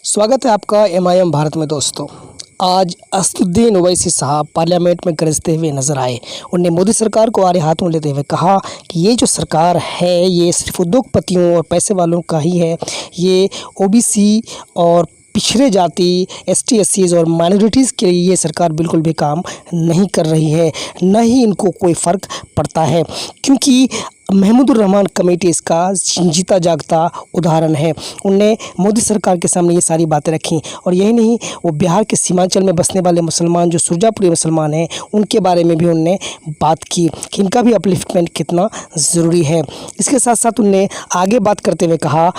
स्वागत है आपका एमआईएम भारत में। दोस्तों, आज असदुद्दीन ओवैसी साहब पार्लियामेंट में गरजते हुए नजर आए। उन्होंने मोदी सरकार को आड़े हाथों लेते हुए कहा कि ये जो सरकार है ये सिर्फ उद्योगपतियों और पैसे वालों का ही है। ये ओबीसी और पिछड़े जाति, एसटी, एससीज और माइनॉरिटीज़ के लिए ये सरकार बिल्कुल भी काम नहीं कर रही है, न ही इनको कोई फ़र्क पड़ता है, क्योंकि महमूदुर रहमान कमेटी इसका जीता जागता उदाहरण है। उनने मोदी सरकार के सामने ये सारी बातें रखी और यही नहीं, वो बिहार के सीमांचल में बसने वाले मुसलमान जो सुरजापुरी मुसलमान हैं उनके बारे में भी उनने बात की कि इनका भी अपलिफ्टमेंट कितना ज़रूरी है। इसके साथ साथ उनने आगे बात करते हुए कहा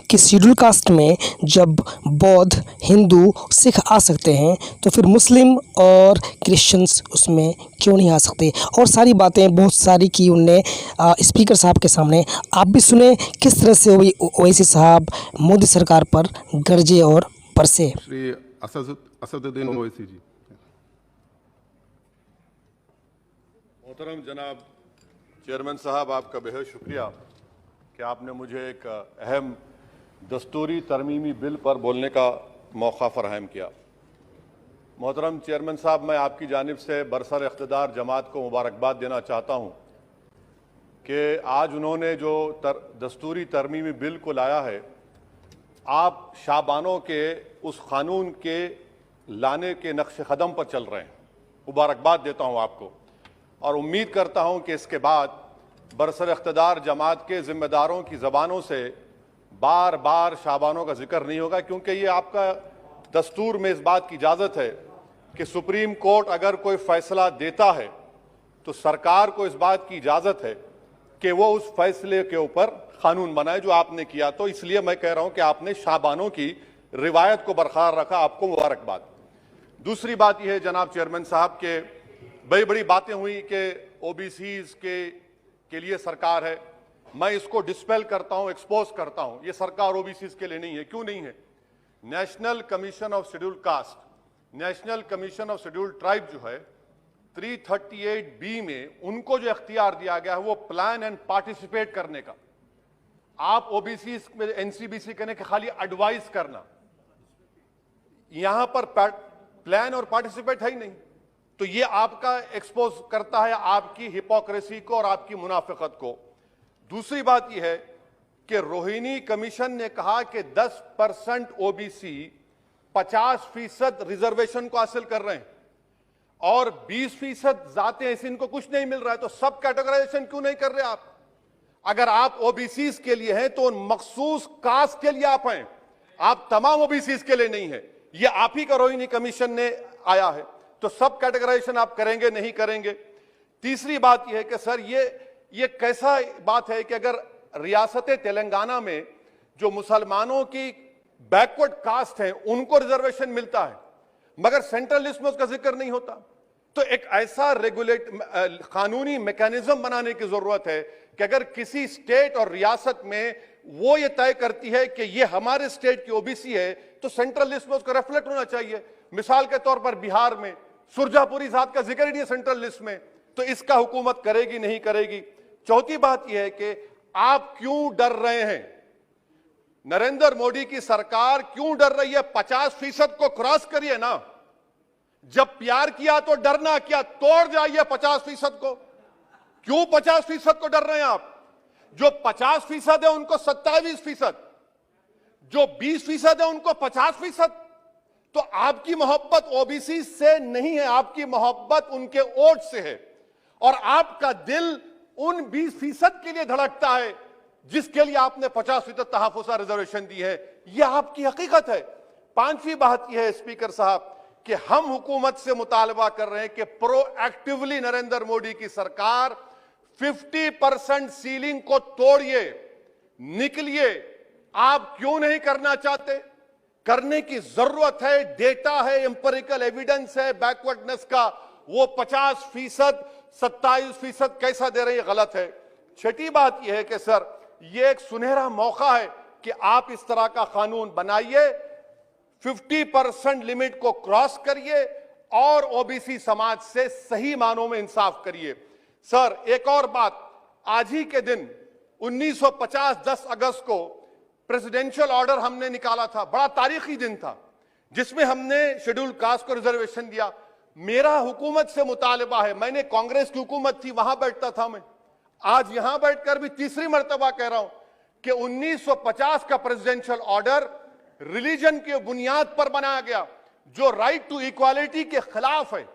कि शेड्यूल कास्ट में जब बौद्ध, हिंदू, सिख आ सकते हैं तो फिर मुस्लिम और क्रिश्चियंस उसमें क्यों नहीं आ सकते। और सारी बातें बहुत सारी की उनने स्पीकर साहब के सामने। आप भी सुने किस तरह से ओवैसी साहब मोदी सरकार पर गरजे और बरसे। श्री असदुद्दीन ओवैसी जी। मोहतरम जनाब चेयरमैन साहब, आपका बेहद शुक्रिया कि आपने मुझे एक अहम दस्तूरी तरमीमी बिल पर बोलने का मौका फराहम किया। मोहतरम चेयरमैन साहब, मैं आपकी जानिब से बरसर इख्तिदार जमात को मुबारकबाद देना चाहता हूँ कि आज उन्होंने जो दस्तूरी तरमीमी बिल को लाया है, आप शाबानों के उस कानून के लाने के नक्श कदम पर चल रहे हैं। मुबारकबाद देता हूँ आपको और उम्मीद करता हूँ कि इसके बाद बरसर इख्तिदार जमात के ज़िम्मेदारों की ज़बानों से बार बार शाबानों का जिक्र नहीं होगा, क्योंकि ये आपका दस्तूर में इस बात की इजाज़त है कि सुप्रीम कोर्ट अगर कोई फ़ैसला देता है तो सरकार को इस बात की इजाज़त है कि वो उस फैसले के ऊपर कानून बनाए जो आपने किया। तो इसलिए मैं कह रहा हूं कि आपने शाबानों की रिवायत को बरकरार रखा, आपको मुबारकबाद। दूसरी बात यह है जनाब चेयरमैन साहब के बड़ी बड़ी बातें हुई कि ओबीसीज के लिए सरकार है। मैं इसको डिस्पेल करता हूं, एक्सपोज करता हूं। ये सरकार ओबीसीज के लिए नहीं है। क्यों नहीं है? National commission of schedule caste, national commission of schedule tribe जो है 338B में उनको जो इख्तियार दिया गया है वो प्लान एंड पार्टिसिपेट करने का। आप ओबीसी में एनसीबीसी कहने के खाली एडवाइस करना, यहां पर प्लान और पार्टिसिपेट है ही नहीं। तो ये आपका एक्सपोज करता है आपकी हिपोक्रेसी को और आपकी मुनाफिकत को। दूसरी बात यह है कि रोहिणी कमीशन ने कहा कि 10% ओबीसी 50% रिजर्वेशन को हासिल कर रहे हैं और 20% जाते हैं, इसे इनको कुछ नहीं मिल रहा है। तो सब कैटेगराइजेशन क्यों नहीं कर रहे आप? अगर आप ओबीसी के लिए हैं तो उन मखसूस कास्ट के लिए आप हैं, आप तमाम ओबीसी के लिए नहीं है। यह आप ही का रोहिणी कमीशन ने आया है। तो सब कैटेगराइजेशन आप करेंगे नहीं करेंगे। तीसरी बात यह है कि सर ये कैसा बात है कि अगर रियासत तेलंगाना में जो मुसलमानों की बैकवर्ड कास्ट हैं उनको रिजर्वेशन मिलता है मगर सेंट्रल लिस्ट में उसका जिक्र नहीं होता। तो एक ऐसा कानूनी मैकेनिज्म बनाने की जरूरत है कि अगर किसी स्टेट और रियासत में वो ये तय करती है कि ये हमारे स्टेट की ओबीसी है तो सेंट्रल लिस्ट में उसका रिफ्लेक्ट होना चाहिए। मिसाल के तौर पर बिहार में सुरजापुरी जात का जिक्र ही नहीं है सेंट्रल लिस्ट में, तो इसका हुकूमत करेगी नहीं करेगी। चौथी बात यह है कि आप क्यों डर रहे हैं? नरेंद्र मोदी की सरकार क्यों डर रही है? 50% को क्रॉस करिए ना। जब प्यार किया तो डरना क्या, तोड़ जाइए 50% को। क्यों 50% को डर रहे हैं आप? जो 50% है उनको 27%, जो 20% है उनको 50%। तो आपकी मोहब्बत ओबीसी से नहीं है, आपकी मोहब्बत उनके वोट से है और आपका दिल उन 20% के लिए धड़कता है जिसके लिए आपने 50% तहफ़्फ़ुज़ रिजर्वेशन दी है। यह आपकी हकीकत है। पांचवी बात यह है स्पीकर साहब कि हम हुकूमत से मुतालबा कर रहे हैं कि प्रोएक्टिवली नरेंद्र मोदी की सरकार 50% सीलिंग को तोड़िए, निकलिए। आप क्यों नहीं करना चाहते? करने की जरूरत है, डेटा है, एम्पिरिकल एविडेंस है बैकवर्डनेस का। वो 50%, 27% कैसा दे रहे हैं, गलत है। छठी बात यह है कि सर ये एक सुनहरा मौका है कि आप इस तरह का कानून बनाइए, 50% लिमिट को क्रॉस करिए और ओबीसी समाज से सही मानों में इंसाफ करिए। सर एक और बात, आज ही के दिन 1950 10 अगस्त को प्रेसिडेंशियल ऑर्डर हमने निकाला था, बड़ा तारीखी दिन था, जिसमें हमने शेड्यूल कास्ट को रिजर्वेशन दिया। मेरा हुकूमत से मुतालबा है, मैंने कांग्रेस की हुकूमत थी वहां बैठता था मैं, आज यहां बैठकर भी तीसरी मर्तबा कह रहा हूं कि 1950 का प्रेसिडेंशियल ऑर्डर रिलीजन की बुनियाद पर बनाया गया, जो राइट टू इक्वालिटी के खिलाफ है,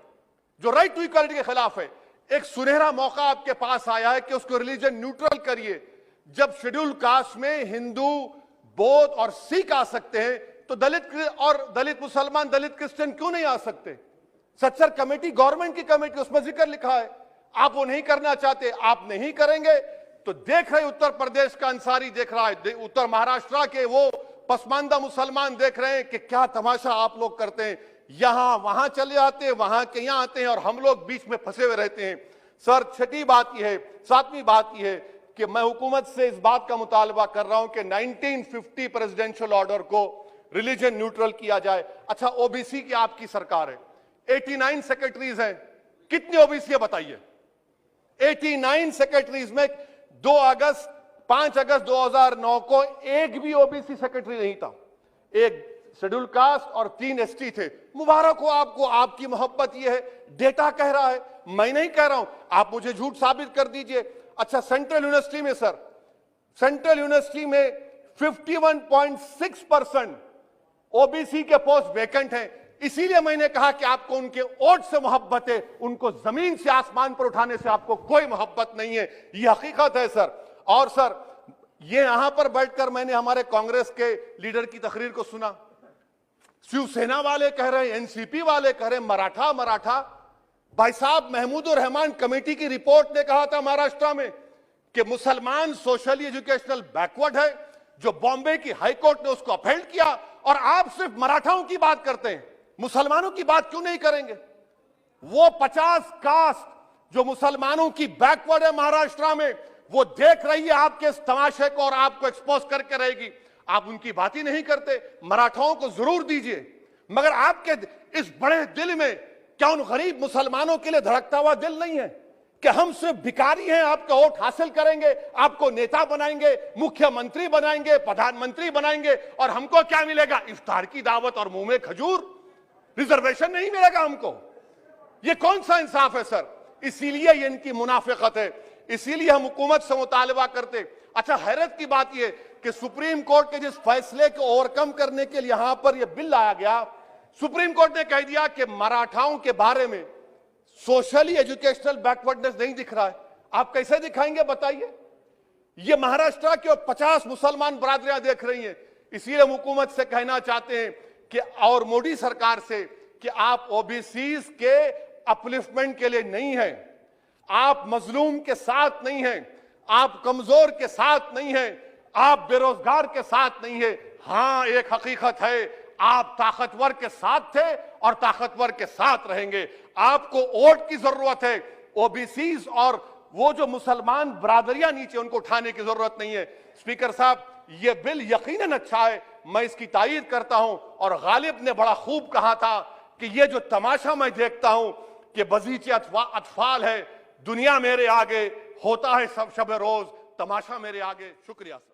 जो राइट टू इक्वालिटी के खिलाफ है। एक सुनहरा मौका आपके पास आया है कि उसको रिलीजन न्यूट्रल करिए। जब शेड्यूल कास्ट में हिंदू, बौद्ध और सिख आ सकते हैं, तो दलित मुसलमान, दलित क्रिश्चियन क्यों नहीं आ सकते? सच्चर कमेटी गवर्नमेंट की कमेटी, उसमें जिक्र लिखा है। आप वो नहीं करना चाहते, आप नहीं करेंगे तो देख रहे उत्तर प्रदेश का अंसारी देख रहा है, उत्तर महाराष्ट्र के वो पसमानदा मुसलमान देख रहे हैं कि क्या तमाशा आप लोग करते हैं। यहां वहां चले जाते हैं, वहां के यहां आते हैं और हम लोग बीच में फंसे हुए रहते हैं। सर, छठी बात यह है, सातवीं बात यह है कि मैं हुकूमत से इस बात का मुतालबा कर रहा हूं कि 1950 प्रेसिडेंशियल ऑर्डर को रिलीजन न्यूट्रल किया जाए। अच्छा, ओबीसी की आपकी सरकार है, 89 सेक्रेटरीज हैं, कितनी ओबीसी है बताइए? 89 सेक्रेटरीज में 5 अगस्त 2009 को एक भी ओबीसी सेक्रेटरी नहीं था, एक शेड्यूल कास्ट और 3 एसटी थे। मुबारक हो आपको, आपकी मोहब्बत यह है, डेटा कह रहा है, मैं नहीं कह रहा हूं, आप मुझे झूठ साबित कर दीजिए। अच्छा, सेंट्रल यूनिवर्सिटी में सर, सेंट्रल यूनिवर्सिटी में 51.6% ओबीसी के पोस्ट वैकेंट हैं। इसीलिए मैंने कहा कि आपको उनके वोट से मोहब्बत है, उनको जमीन से आसमान पर उठाने से आपको कोई मोहब्बत नहीं है, यह हकीकत है सर। और सर, ये यहां पर बैठकर मैंने हमारे कांग्रेस के लीडर की तकरीर को सुना, शिवसेना वाले कह रहे हैं, एनसीपी वाले कह रहे हैं मराठा। भाई साहब, महमूदुर रहमान कमेटी की रिपोर्ट ने कहा था महाराष्ट्र में कि मुसलमान सोशली एजुकेशनल बैकवर्ड है, जो बॉम्बे की हाईकोर्ट ने उसको अपहेल्ड किया, और आप सिर्फ मराठाओं की बात करते हैं, मुसलमानों की बात क्यों नहीं करेंगे? वो 50 कास्ट जो मुसलमानों की बैकवर्ड है महाराष्ट्र में, वो देख रही है आपके इस तमाशे को और आपको एक्सपोज करके रहेगी। आप उनकी बात ही नहीं करते। मराठाओं को जरूर दीजिए, मगर आपके इस बड़े दिल में क्या उन गरीब मुसलमानों के लिए धड़कता हुआ दिल नहीं है कि हम सिर्फ भिखारी हैं, आपका वोट हासिल करेंगे, आपको नेता बनाएंगे, मुख्यमंत्री बनाएंगे, प्रधानमंत्री बनाएंगे, और हमको क्या मिलेगा? इफ्तार की दावत और मुंह में खजूर, रिजर्वेशन नहीं मिलेगा हमको। ये कौन सा इंसाफ है सर? इसीलिए ये इनकी मुनाफिकत है, इसीलिए हम हुकूमत से मुतालबा करते। अच्छा, हैरत की बात यह कि सुप्रीम कोर्ट के जिस फैसले को ओवरकम करने के लिए यहां पर यह बिल लाया गया, सुप्रीम कोर्ट ने कह दिया कि मराठाओं के बारे में सोशली एजुकेशनल बैकवर्डनेस नहीं दिख रहा है। आप कैसे दिखाएंगे बताइए? ये महाराष्ट्र के 50 मुसलमान बरादरियां देख रही हैं। इसीलिए हम हुकूमत से कहना चाहते हैं कि, और मोदी सरकार से, कि आप ओबीसीज के अपलिफ्टमेंट के लिए नहीं हैं, आप मजलूम के साथ नहीं हैं, आप कमजोर के साथ नहीं हैं, आप बेरोजगार के साथ नहीं है। हां, एक हकीकत है, आप ताकतवर के साथ थे और ताकतवर के साथ रहेंगे। आपको वोट की जरूरत है, ओबीसीज और वो जो मुसलमान बरादरियां नीचे, उनको उठाने की जरूरत नहीं है। स्पीकर साहब, ये बिल यकीनन अच्छा है, मैं इसकी तायीद करता हूं। और गालिब ने बड़ा खूब कहा था कि ये जो तमाशा मैं देखता हूं कि बगीचे अतफाल है, दुनिया मेरे आगे, होता है सब शब रोज, तमाशा मेरे आगे। शुक्रिया सर।